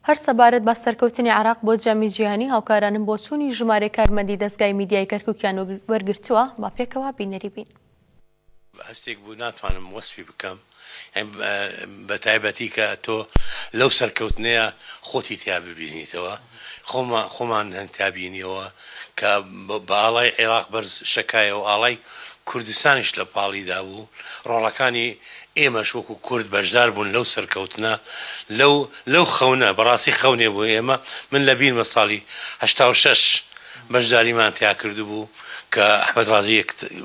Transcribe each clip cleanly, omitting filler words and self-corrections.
هەر سەبارەت بە سەرکەوتنی عێراق بۆ جەمی جیهانی هاوکارانم بۆ چوونی ژمارە کارمەندی دەستگای میدیای کەرکووکیان وەرگرتووە با پێکەوە بینەری بین. هەستێک بوو ناتوانم وەسفی بکەم بە تایبەتی کە تۆ لەو سەرکەوتنەیە خۆتی تیا ببینیتەوە خۆمان هەن تابینیەوە کە بە ئاڵای عێراق بەرز شەکایەوە ئاڵای کوردستانیش لە پاڵیدا بوو ڕۆڵەکانی ئێمەش وەکو کورد بەشدار بوون لەو سەرکەوتنە لەو خەونە بەڕاستی خەونێ بوو ئێمە من لە بینمە ساڵی 86 بەشداریمان تیا کرد بوو کە ئەحمەد ڕازی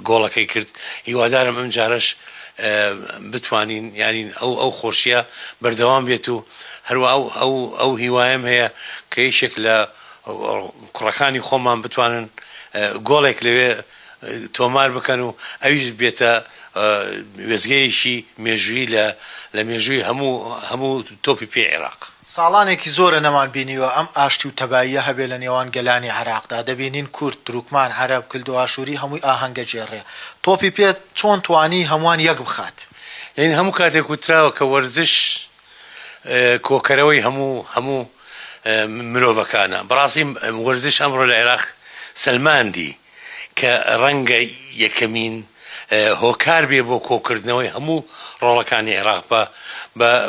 گۆڵەکەی کرد هیوادارم ئەم جارش بتوانین یعنی ئەو خۆشیە بەردەوام بێت و هەروە ئەو هیوایم هەیە کە هیچێک لە کوڕەکانی خۆمان بتوانن گۆڵێک لەوێ تۆمار بکەن و ئەویش بێتە وێزگەیەکی مێژووی لە مێژووی هەموو تۆپی پێ عێراق. ساڵانێکی زۆرە نەمان بینیوە ئەم ئاشتی و تەباییە هەبێ لە نێوان گەلانی عێراقدا دەبینین کورد تروکمان عەرەب کلد و ئاشووری هەمووی ئاهەنگە جێڕێ تۆپی پێت چۆن توانی هەمووان یەک بخات یعنی هەموو کاتێک وتراوە کە وەرزش کۆکەرەوەی هەموو مرۆڤەکانە بەڕاستی وەرزش ئەمڕۆ لە عێراق سەلماندی کە ڕەنگە یەکەمین هۆکار بێ بۆ کۆکردنەوەی هەموو ڕۆڵەکانی عێراق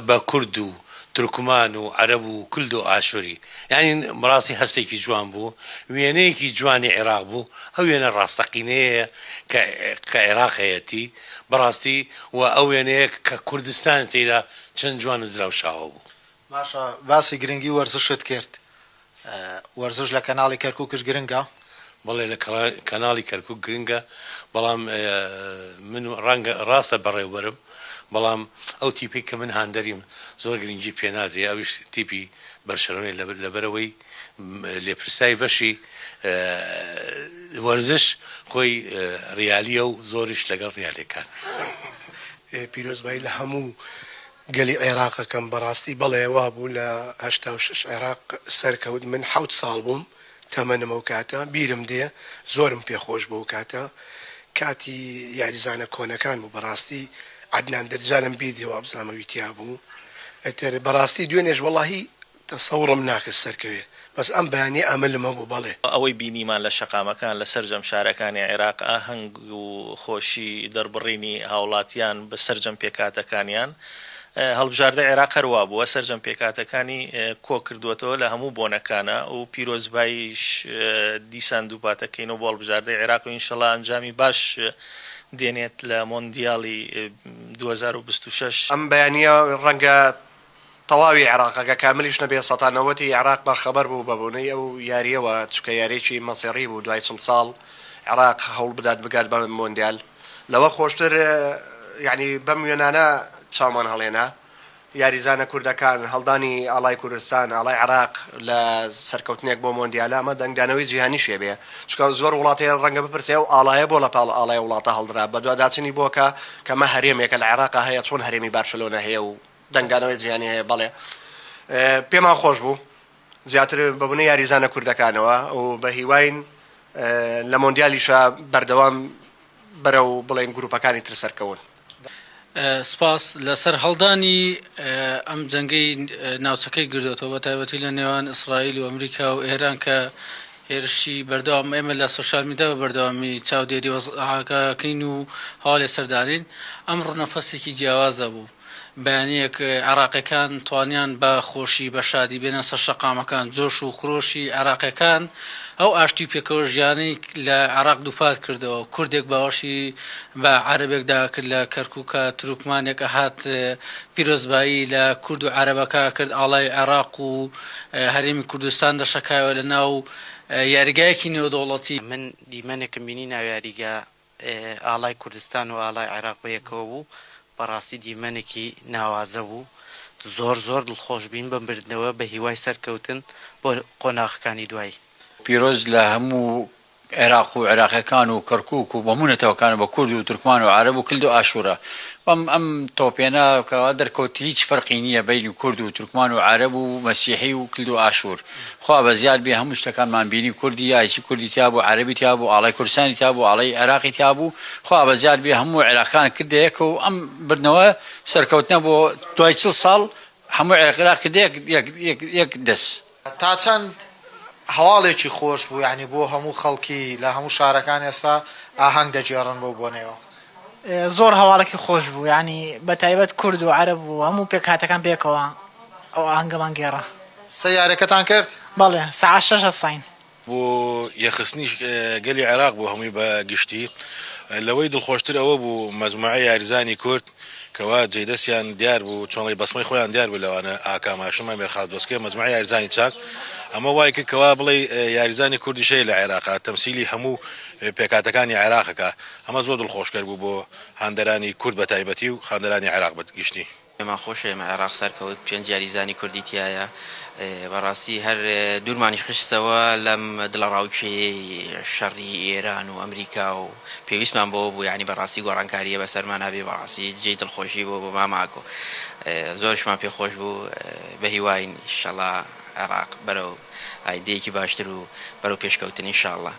بە کورد و تورکمان و عەرەب و کلد و ئاشووری یعنی بەڕاستی هەستێکی جوان بوو وێنەیەکی جوانی عێراق بوو ئەو وێنە ڕاستەقینەیە کە عێراق هەیەتی بەڕاستی و ئەو وێنەیە کە کوردستان تێدا چەند جوان و دراوشاوە بوو. باشە باسی گرنگی وەرزشت کرد وەرزش لە کەناڵی کەرکووکش گرنگە؟ بەڵێ لە کەناڵی کەرکووک گرنگە بەڵام من ڕەنگە ڕاستە بەڕێوەبەرم بەڵام ئەو تیپی کە من هاندەریم زۆر گرنگی پێنادرێ ئەویش تیپی بەرشەرۆنی لەبەرەوەی لێپرسای بەشی وەرزش خۆی ڕیالیە و زۆریش لەگەڵ ڕیالەکان. پیرۆزبایی لە هەموو گەلی عێراقەکەم بەڕاستی بەڵێ وا بوو لە 86 عێراق سەرکەوت من 7 ساڵ بووم تەمەنم ئەو کاتە بیرم دێ زۆرم پێخۆش بوو کاتە کاتی یاریزانە کۆنەکان بوو بەڕاستی عدنان دەرجالم بیدیەوە ئەبزانەوەی تیا بوو ئەتر بەڕاستی دوێنێش وەڵاهی تەسەوڕم ناکرد سەرکەوێ بەس ئەم بەیانی ئەمەلم هەبوو بەڵێ ئەوەی بینیمان لە شەقامەکان لە سەرجەم شارەکانی عێراق ئاهەنگ و خۆشی دەربڕینی هاوڵاتیان بە سەرجەم پێکاتەکانیان هەڵبژاردە عێراق هەروە بووە سەرجەم پێکاتەکانی کۆ کردووەتەوە لە هەموو بۆنەکانە و پیرۆزباییش دیسان دووپاتەکەینەوە بۆ هەڵبژاردەی عێراق و ئینشەڵا ئەنجامی باش دێنێت لە مۆندیاڵی 2026. ئەم بەیانیە ڕەنگە تەواوی عێراقەکە کاملیش نەبێ سەتانەوەتی عێراق بەخەبەر بوو بەبوونەی ئەو یاریەوە چکە یاریێکی مەسیڕی بوو دوای چەند ساڵ عێراق هەوڵ بدات بگات بە مۆندیال لەوە خۆشتر یعنی بەم وێنانە چاومان هەڵێنا یاریزانە کوردەکان هەڵدانی ئاڵای کوردستان ئاڵای عێراق لە سەرکەوتنێک بۆ مۆندیالە ئەمە دەنگدانەوەی جیهانی شێبێ چکە زۆر وڵاتەیە ڕەنگە بپرسێ و ئاڵایە بۆ لە پاڵ ئاڵای وڵاتە هەڵدرا بە دوواداچنی بۆکە کەمە هەرێمێکە لە عێراقا هەیە چۆن هەرێمی بارسلۆنە هەیە و دەنگدانەوەی جیهانی هەیە بەڵێ پێمان خۆش بوو زیاتر بەبوونە یاریزانە کوردەکانەوە و بە هیواین لە مۆندیالیشە بەردەوام بەرەو بڵێن گروپەکانی تر سەرکەون. سپاس لەسەر هەڵدانی ئەم جەنگەی ناوچەکەی گردوێتەوە بە تایبەتی لە نێوان ئیسرائیل و ئەمریکا و ئێران کە هێرشی بەردەوام ئێمە لە سۆشال میدیا بە بەردەوامی چاودێری وەزعاکەکەین و هەواڵێ سەردانین ئەم ڕوونەفەسێکی جیاوازە بوو بەیانەیەک عێراقیەکان توانیان بە خۆشی بە شادی بێنە سەر شەقامەکان جۆش و خرۆشی عێراقیەکان ئەو ئاشتی پێکەوە ژیانەی لە عێراق دووپات کردەوە کوردێک باوەشی بە عەرەبێکدا کرد لە کەرکووکە تروکمانێک هات پیرۆزبایی لە کورد و عەرەبەکە کرد ئاڵای عێراق و هەرێمی کوردستان دەشەکایەوە لە ناو یاریگایەکی نێودەوڵەتی. من دیمەنێکم بینی ناو یاریگا ئاڵای کوردستان و ئاڵای عێراق بەیەکەوە بوو بەڕاستی دیمەنێکی ناوازە بوو زۆر دڵخۆش بین بمبردنەوە بە هیوای سەرکەوتن بۆ قۆناغەکانی دوایی. پیرۆز لە هەموو عێراق و عێراقیەکان و کەرکووک و بەمونەتەوەکانە بە کورد و تورکمان و عەرەب و کلد و ئاشوورە ئەم تۆپێنە کەوا دەرکەوتی هیچ فەرقی نییە بەینی کورد و تورکمان و عەرەب و مەسیحی و کلد و ئاشوور خوا بە زیاد بێ هەموو شتەکانمان بینی کوردی یاچی کوردی تیا بوو عەرەبی تیا بوو ئاڵای کوردستانی تیا بوو ئاڵای عێراقی تیا بوو خوا بە زیاد بێ هەموو عێراقیان کردەیەکە و ئەم بردنەوە سەرکەوتنە بۆ دوای 40 ساڵ هەموو عێراق یەک دەست تا چەند هەواڵێکی خۆش بوو یعنی بۆ هەموو خەڵکی لە هەموو شارەکان ئێستا ئاهەنگ دەجێڕن بۆ بۆنەوە زۆر هەواڵێکی خۆش بوو ینی بە تایبەت کورد و عەرەب و هەموو پێکهاتەکان پێکەوە ئەو ئاهەنگەمان گێڕا سەیارەکەتان کرد بەڵێ ساعت 6 هەستاین بۆ یەخستنی گەلی عێراق بوو هەمووی بە گشتی لەوەی دڵخۆشتر ئەوە بوو مەجموعەی یاریزانی کورد کەوا جێدەستیان دیار بوو چۆنڵی بەسمەی خۆیان دیار بوو لەوانە ئاکاماشمە مێرخات دۆستکە مەجموعەی یاریزانی چاک ئەمە وای کرد کەوا بڵێ یاریزانی کوردی شەیە لە عێراقا تەمسیلی هەموو پێکاتەکانی عێراقەکە ئەمە زۆر دڵخۆشکەر بوو بۆ هاندەرانی کورد بە تایبەتی و خاندەرانی عێراق بەگشتی ئێمە خۆشە ئێمە عێراق سەرکەوت پێنج یاریزانی کوردی تایە بەڕاستی هەر دوورمانی خستەوە لەم دڵەڕاوچەی شەڕی ئێران و ئەمریکا و پێویستمان بۆ بوو ینی بەڕاستی گۆڕانکاریە بەسەرمان هەبێ بەڕاستی جێی دڵخۆشی بۆ ماماکۆ زۆرشمان پێخۆش بوو بە هیواین ئینشەڵا عێراق بەرەو ئایدەیەکی باشتر و بەرەو پێشکەوتنی ئینشەڵا